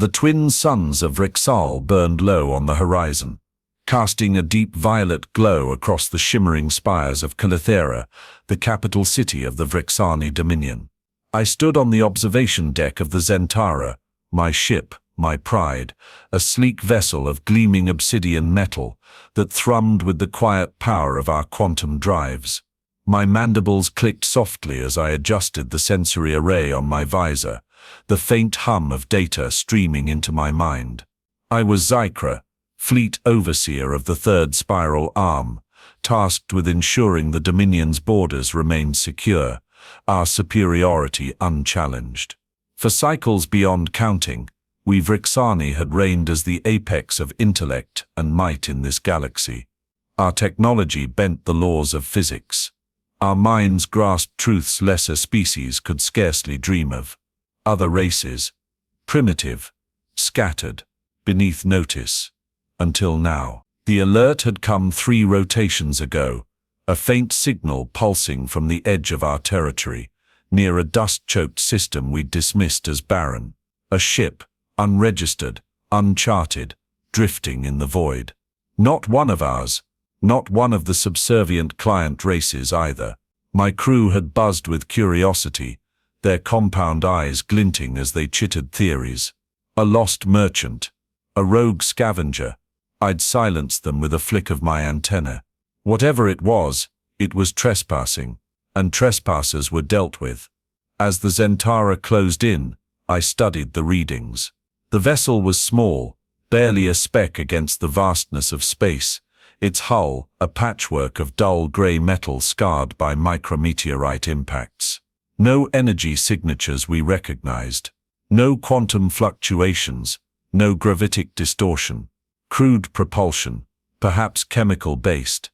The twin suns of Rixal burned low on the horizon, casting a deep violet glow across the shimmering spires of Calithera, the capital city of the Vrixani Dominion. I stood on the observation deck of the Zentara, my ship, my pride, a sleek vessel of gleaming obsidian metal that thrummed with the quiet power of our quantum drives. My mandibles clicked softly as I adjusted the sensory array on my visor, the faint hum of data streaming into my mind. I was Xykra, fleet overseer of the third spiral arm, tasked with ensuring the Dominion's borders remained secure, our superiority unchallenged. For cycles beyond counting, we Vrixani had reigned as the apex of intellect and might in this galaxy. Our technology bent the laws of physics. Our minds grasped truths lesser species could scarcely dream of. Other races, primitive, scattered, beneath notice. Until now, the alert had come 3 rotations ago, a faint signal pulsing from the edge of our territory, near a dust-choked system we'd dismissed as barren. A ship, unregistered, uncharted, drifting in the void. Not one of ours, not one of the subservient client races either. My crew had buzzed with curiosity, their compound eyes glinting as they chittered theories. A lost merchant, a rogue scavenger. I'd silenced them with a flick of my antenna. Whatever it was trespassing, and trespassers were dealt with. As the Zentara closed in, I studied the readings. The vessel was small, barely a speck against the vastness of space, its hull a patchwork of dull grey metal scarred by micrometeorite impacts. No energy signatures we recognized. No quantum fluctuations, no gravitic distortion. Crude propulsion, perhaps chemical-based.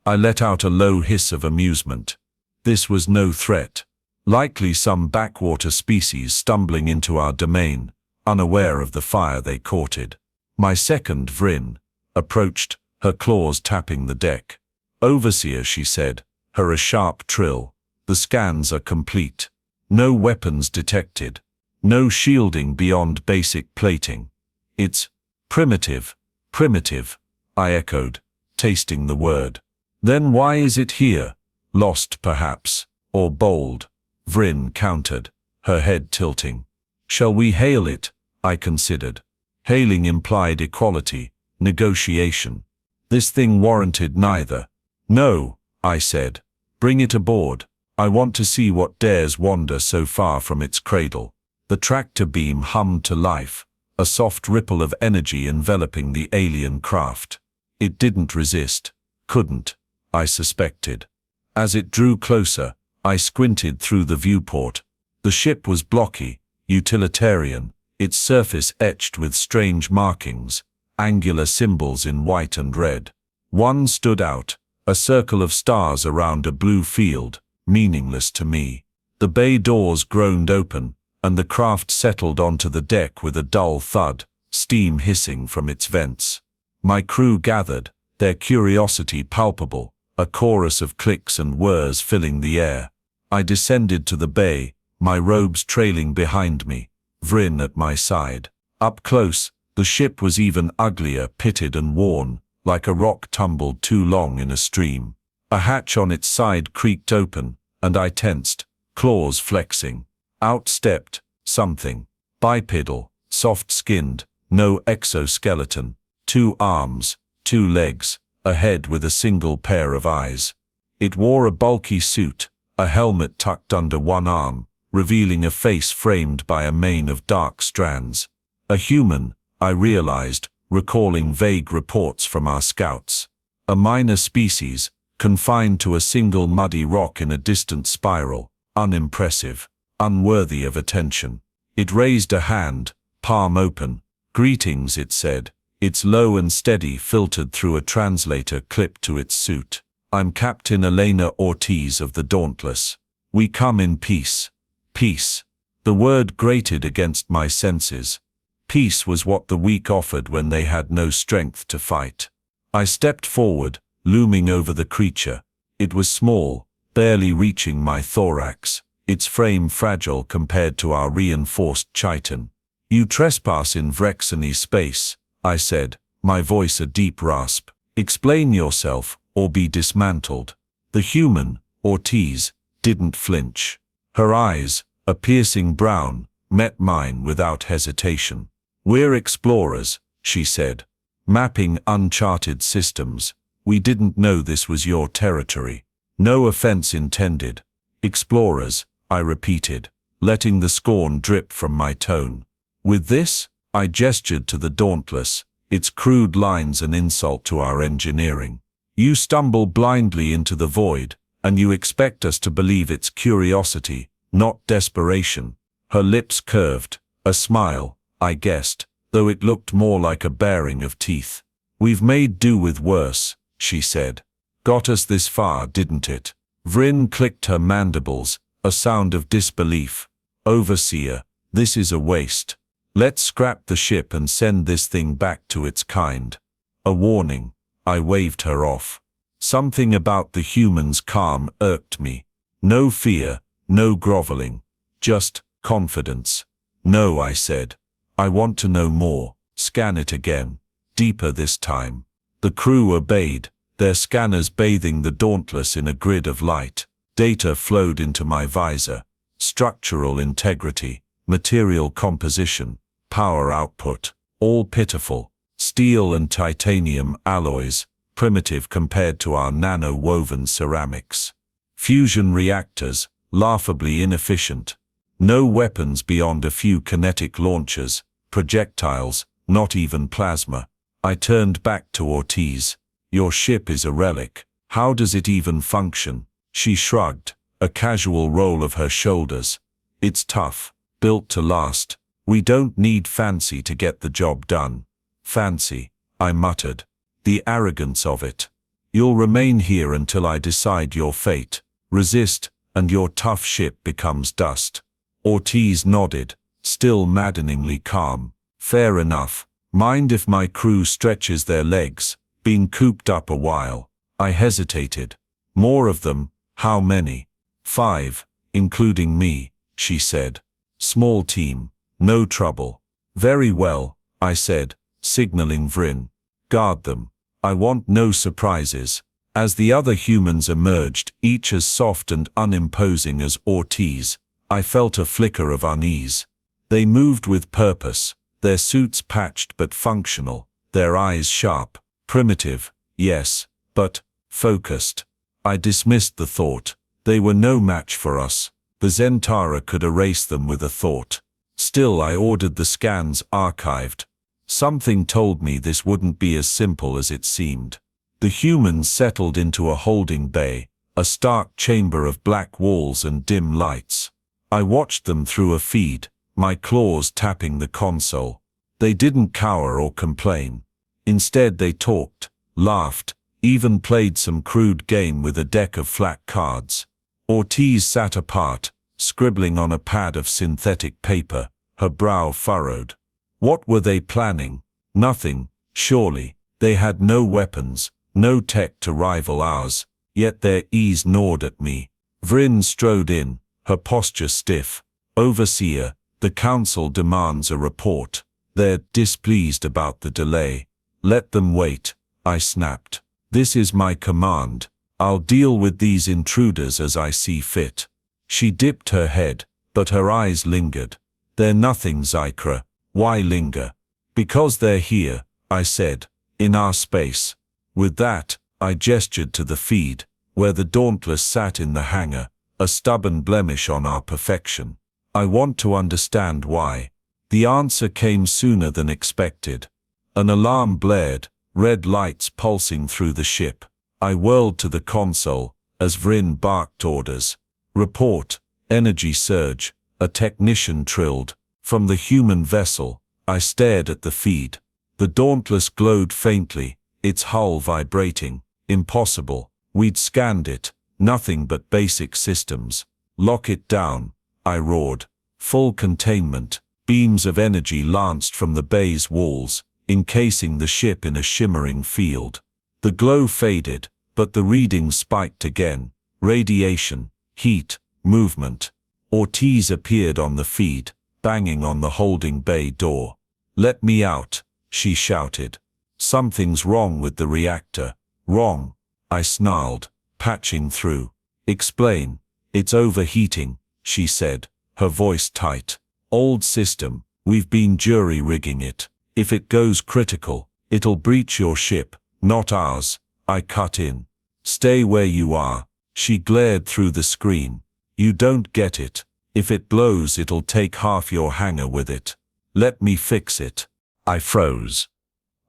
I let out a low hiss of amusement. This was no threat. Likely some backwater species stumbling into our domain, unaware of the fire they courted. My second Vrin approached, her claws tapping the deck. "Overseer," she said, her a sharp trill. "The scans are complete. No weapons detected. No shielding beyond basic plating. It's primitive." "Primitive," I echoed, tasting the word. "Then why is it here? Lost, perhaps, or bold?" Vrin countered, her head tilting. "Shall we hail it?" I considered. Hailing implied equality, negotiation. This thing warranted neither. "No," I said. "Bring it aboard. I want to see what dares wander so far from its cradle." The tractor beam hummed to life, a soft ripple of energy enveloping the alien craft. It didn't resist, couldn't, I suspected. As it drew closer, I squinted through the viewport. The ship was blocky, utilitarian, its surface etched with strange markings, angular symbols in white and red. One stood out, a circle of stars around a blue field, meaningless to me. The bay doors groaned open, and the craft settled onto the deck with a dull thud, steam hissing from its vents. My crew gathered, their curiosity palpable, a chorus of clicks and whirs filling the air. I descended to the bay, my robes trailing behind me, Vrin at my side. Up close, the ship was even uglier, pitted and worn, like a rock tumbled too long in a stream. A hatch on its side creaked open, and I tensed, claws flexing. Out stepped something. Bipedal, soft-skinned, no exoskeleton. 2 arms, 2 legs, a head with a single pair of eyes. It wore a bulky suit, a helmet tucked under one arm, revealing a face framed by a mane of dark strands. A human, I realized, recalling vague reports from our scouts. A minor species, confined to a single muddy rock in a distant spiral, unimpressive. Unworthy of attention. It raised a hand, palm open. "Greetings," it said. Its low and steady filtered through a translator clipped to its suit. "I'm Captain Elena Ortiz of the Dauntless. We come in peace." Peace. The word grated against my senses. Peace was what the weak offered when they had no strength to fight. I stepped forward, looming over the creature. It was small, barely reaching my thorax. Its frame fragile compared to our reinforced chiton. You trespass in Vrexany space, I said, my voice a deep rasp. Explain yourself, or be dismantled. The human, Ortiz, didn't flinch. Her eyes, a piercing brown, met mine without hesitation. We're explorers, she said. Mapping uncharted systems. We didn't know this was your territory. No offense intended. Explorers, I repeated, letting the scorn drip from my tone. With this, I gestured to the Dauntless, its crude lines an insult to our engineering. You stumble blindly into the void, and you expect us to believe it's curiosity, not desperation. Her lips curved, a smile, I guessed, though it looked more like a baring of teeth. We've made do with worse, she said. Got us this far, didn't it? Vryn clicked her mandibles, a sound of disbelief. Overseer, this is a waste. Let's scrap the ship and send this thing back to its kind. A warning. I waved her off. Something about the human's calm irked me. No fear, no groveling. Just confidence. No, I said. I want to know more. Scan it again. Deeper this time. The crew obeyed, their scanners bathing the Dauntless in a grid of light. Data flowed into my visor. Structural integrity, material composition, power output, all pitiful. Steel and titanium alloys, primitive compared to our nano-woven ceramics. Fusion reactors, laughably inefficient. No weapons beyond a few kinetic launchers, projectiles, not even plasma. I turned back to Ortiz. Your ship is a relic. How does it even function? She shrugged, a casual roll of her shoulders. It's tough, built to last. We don't need fancy to get the job done. Fancy, I muttered. The arrogance of it. You'll remain here until I decide your fate. Resist, and your tough ship becomes dust. Ortiz nodded, still maddeningly calm. Fair enough. Mind if my crew stretches their legs? Been cooped up a while. I hesitated. More of them? How many? 5, including me, she said. Small team. No trouble. Very well, I said, signaling Vryn. Guard them. I want no surprises. As the other humans emerged, each as soft and unimposing as Ortiz, I felt a flicker of unease. They moved with purpose, their suits patched but functional, their eyes sharp, primitive, yes, but focused. I dismissed the thought. They were no match for us. The Zentara could erase them with a thought. Still, I ordered the scans archived. Something told me this wouldn't be as simple as it seemed. The humans settled into a holding bay, a stark chamber of black walls and dim lights. I watched them through a feed, my claws tapping the console. They didn't cower or complain. Instead they talked, laughed, even played some crude game with a deck of flat cards. Ortiz sat apart, scribbling on a pad of synthetic paper, her brow furrowed. What were they planning? Nothing, surely. They had no weapons, no tech to rival ours, yet their ease gnawed at me. Vryn strode in, her posture stiff. Overseer, the council demands a report. They're displeased about the delay. Let them wait, I snapped. This is my command. I'll deal with these intruders as I see fit. She dipped her head, but her eyes lingered. They're nothing, Zykra. Why linger? Because they're here, I said, in our space. With that, I gestured to the feed, where the Dauntless sat in the hangar, a stubborn blemish on our perfection. I want to understand why. The answer came sooner than expected. An alarm blared, red lights pulsing through the ship. I whirled to the console, as Vryn barked orders. Report, energy surge, a technician trilled. From the human vessel, I stared at the feed. The Dauntless glowed faintly, its hull vibrating. Impossible. We'd scanned it. Nothing but basic systems. Lock it down, I roared. Full containment. Beams of energy lanced from the bay's walls, encasing the ship in a shimmering field. The glow faded, but the reading spiked again. Radiation, heat, movement. Ortiz appeared on the feed, banging on the holding bay door. "Let me out," she shouted. "Something's wrong with the reactor." "Wrong," I snarled, patching through. "Explain." "It's overheating," she said, her voice tight. "Old system, we've been jury-rigging it. If it goes critical, it'll breach your ship, not ours." I cut in. "Stay where you are," she glared through the screen. "You don't get it. If it blows, it'll take half your hangar with it. Let me fix it." I froze.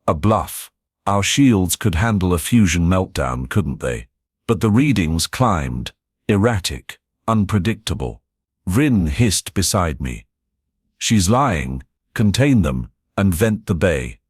A bluff. Our shields could handle a fusion meltdown, couldn't they? But the readings climbed, erratic, unpredictable. Vryn hissed beside me. "She's lying. Contain them, and vent the bay."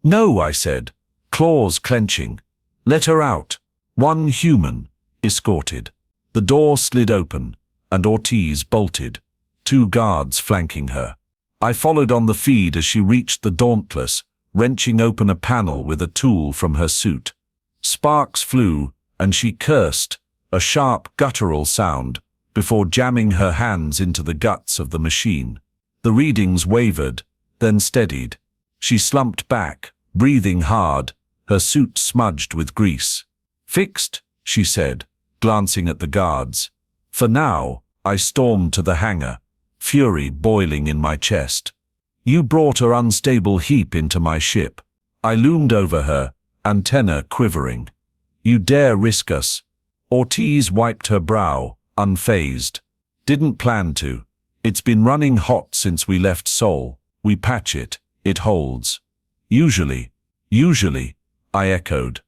"No," I said, claws clenching. "Let her out." One human escorted. The door slid open, and Ortiz bolted, 2 guards flanking her. I followed on the feed as she reached the Dauntless, wrenching open a panel with a tool from her suit. Sparks flew, and she cursed, a sharp guttural sound, before jamming her hands into the guts of the machine. The readings wavered, then steadied. She slumped back, breathing hard, her suit smudged with grease. "Fixed," she said, glancing at the guards. For now, I stormed to the hangar, fury boiling in my chest. "You brought her unstable heap into my ship." I loomed over her, antenna quivering. "You dare risk us?" Ortiz wiped her brow, unfazed. "Didn't plan to. It's been running hot since we left Sol. We patch it, it holds." Usually, I echoed.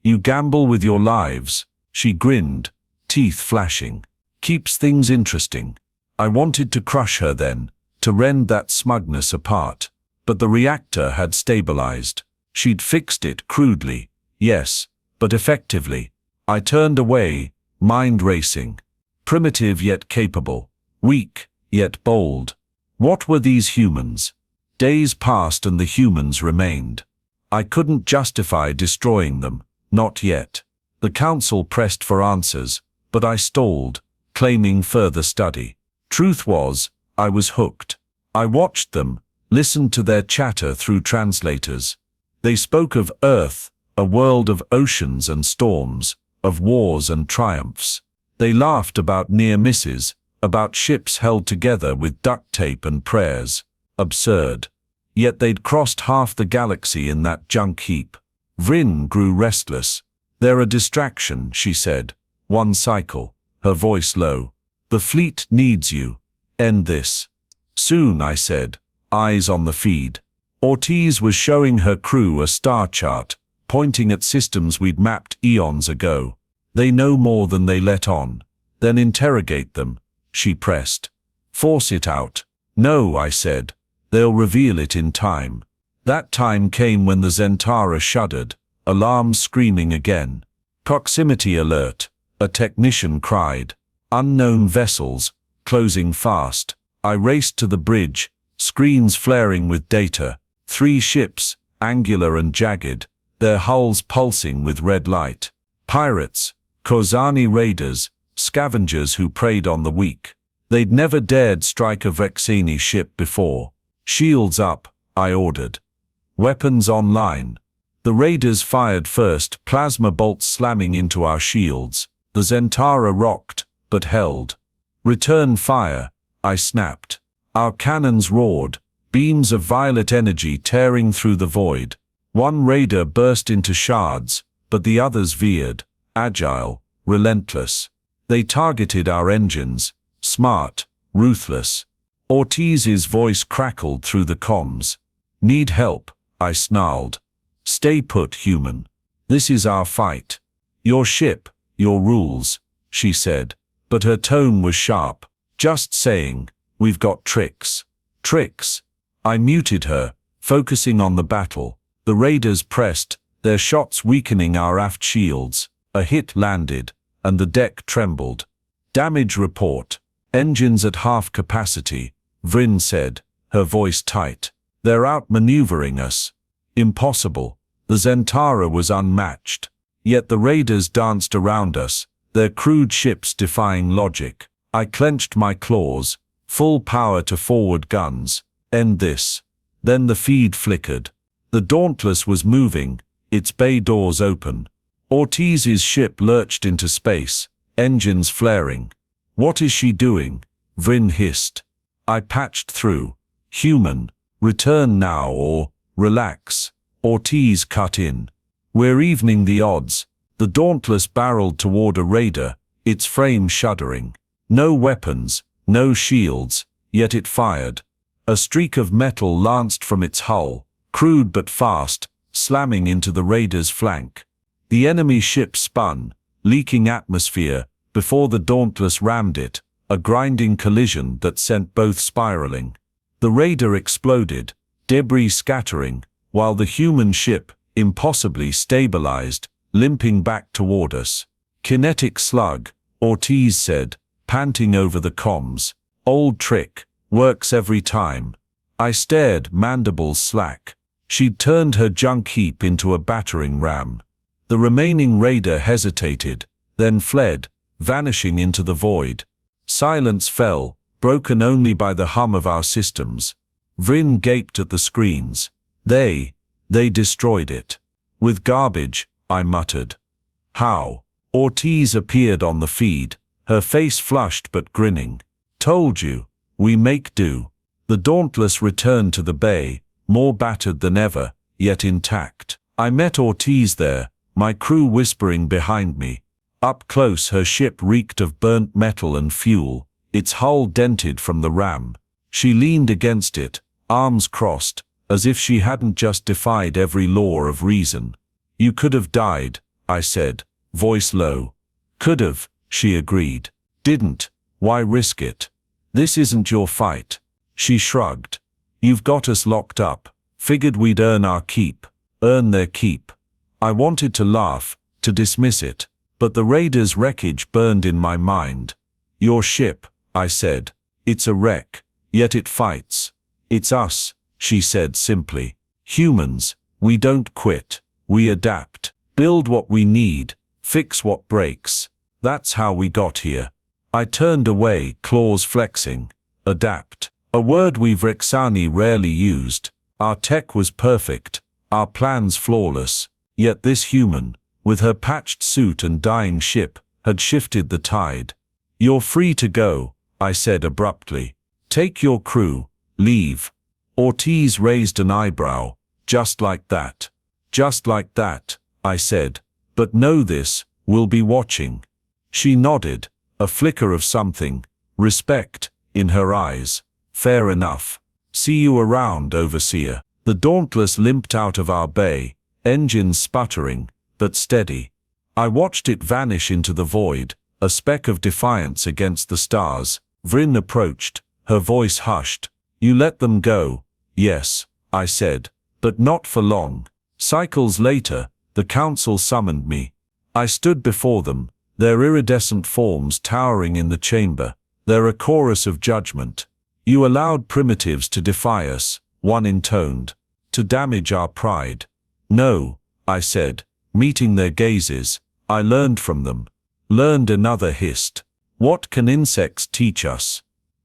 "You gamble with your lives." She grinned, teeth flashing. "Keeps things interesting." I wanted to crush her then, to rend that smugness apart. But the reactor had stabilized. She'd fixed it crudely, yes, but effectively. I turned away, mind racing. Primitive yet capable, weak yet bold. What were these humans? Days passed and the humans remained. I couldn't justify destroying them, not yet. The council pressed for answers, but I stalled, claiming further study. Truth was, I was hooked. I watched them, listened to their chatter through translators. They spoke of Earth, a world of oceans and storms, of wars and triumphs. They laughed about near misses, about ships held together with duct tape and prayers. Absurd. Yet they'd crossed half the galaxy in that junk heap. Vryn grew restless. "They're a distraction," she said. "One cycle," her voice low. "The fleet needs you. End this." "Soon," I said, eyes on the feed. Ortiz was showing her crew a star chart, pointing at systems we'd mapped eons ago. "They know more than they let on." "Then interrogate them," she pressed. "Force it out." "No," I said. "They'll reveal it in time." That time came when the Zentara shuddered, alarms screaming again. "Proximity alert," a technician cried. "Unknown vessels, closing fast." I raced to the bridge, screens flaring with data. 3 ships, angular and jagged, their hulls pulsing with red light. Pirates, Kozani raiders, scavengers who preyed on the weak. They'd never dared strike a Vexeni ship before. "Shields up," I ordered. "Weapons online." The raiders fired first, plasma bolts slamming into our shields. The Zentara rocked, but held. "Return fire," I snapped. Our cannons roared, beams of violet energy tearing through the void. One raider burst into shards, but the others veered, agile, relentless. They targeted our engines, smart, ruthless. Ortiz's voice crackled through the comms. "Need help," I snarled. "Stay put, human. This is our fight. Your ship, your rules," she said, but her tone was sharp. "Just saying, we've got tricks." "Tricks?" I muted her, focusing on the battle. The raiders pressed, their shots weakening our aft shields. A hit landed, and the deck trembled. "Damage report. Engines at half capacity," Vryn said, her voice tight. "They're outmaneuvering us." Impossible. The Zentara was unmatched. Yet the raiders danced around us, their crude ships defying logic. I clenched my claws, Full power to forward guns. End this. Then the feed flickered. The Dauntless was moving, its bay doors open. Ortiz's ship lurched into space, engines flaring. What is she doing? Vryn hissed. I patched through. Human, return now or relax. Ortiz cut in. We're evening the odds. The Dauntless barreled toward a raider, its frame shuddering. No weapons, no shields, yet it fired. A streak of metal lanced from its hull, crude but fast, slamming into the raider's flank. The enemy ship spun, leaking atmosphere, before the Dauntless rammed it, a grinding collision that sent both spiraling. The raider exploded, debris scattering, while the human ship, impossibly stabilized, limping back toward us. Kinetic slug, Ortiz said, panting over the comms. Old trick, works every time. I stared, mandibles slack. She'd turned her junk heap into a battering ram. The remaining raider hesitated, then fled, vanishing into the void. Silence fell, broken only by the hum of our systems. Vryn gaped at the screens. They destroyed it. With garbage, I muttered. How? Ortiz appeared on the feed, her face flushed but grinning. Told you, we make do. The Dauntless returned to the bay, more battered than ever, yet intact. I met Ortiz there, my crew whispering behind me. Up close her ship reeked of burnt metal and fuel, its hull dented from the ram. She leaned against it, arms crossed, as if she hadn't just defied every law of reason. You could have died, I said, voice low. Could have, she agreed. Didn't. Why risk it? This isn't your fight. She shrugged. You've got us locked up. Figured we'd earn our keep. Earn their keep. I wanted to laugh, to dismiss it, but the raider's wreckage burned in my mind. Your ship, I said. It's a wreck, yet it fights. It's us, she said simply. Humans, we don't quit. We adapt. Build what we need. Fix what breaks. That's how we got here. I turned away, claws flexing. Adapt. A word we Vrexani rarely used. Our tech was perfect, our plans flawless, yet this human, with her patched suit and dying ship, had shifted the tide. You're free to go, I said abruptly. Take your crew, leave. Ortiz raised an eyebrow. Just like that. Just like that, I said. But know this, we'll be watching. She nodded, a flicker of something, respect, in her eyes. Fair enough. See you around, Overseer. The Dauntless limped out of our bay, engines sputtering, but steady. I watched it vanish into the void, a speck of defiance against the stars. Vryn approached, her voice hushed. You let them go. Yes, I said, but not for long. Cycles later, the council summoned me. I stood before them, their iridescent forms towering in the chamber, their a chorus of judgment. You allowed primitives to defy us, one intoned, to damage our pride. No, I said, meeting their gazes. I learned from them. Learned, another hissed. What can insects teach us?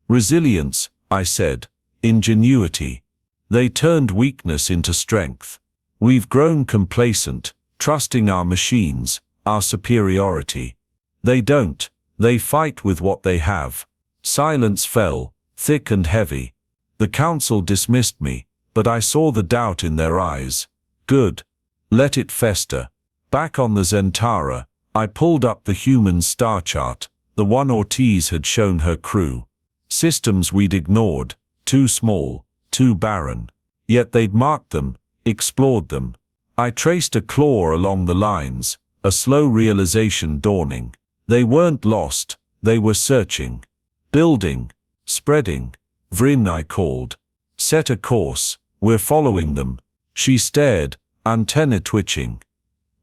Resilience, I said. Ingenuity. They turned weakness into strength. We've grown complacent, trusting our machines, our superiority. They don't. They fight with what they have. Silence fell, thick and heavy. The council dismissed me, but I saw the doubt in their eyes. Good. Let it fester. Back on the Zentara, I pulled up the human star chart, the one Ortiz had shown her crew. Systems we'd ignored, too small, too barren. Yet they'd marked them, explored them. I traced a claw along the lines, a slow realization dawning. They weren't lost, they were searching. Building. Spreading. Vryn, I called. Set a course, we're following them. She stared, antenna twitching.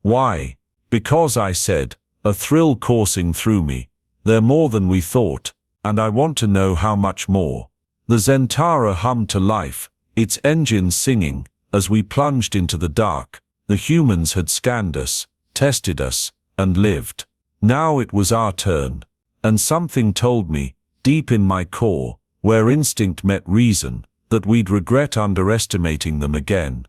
Why? Because, I said, a thrill coursing through me. They're more than we thought, and I want to know how much more. The Zentara hummed to life, its engines singing, as we plunged into the dark. The humans had scanned us, tested us, and lived. Now it was our turn. And something told me, deep in my core, where instinct met reason, that we'd regret underestimating them again,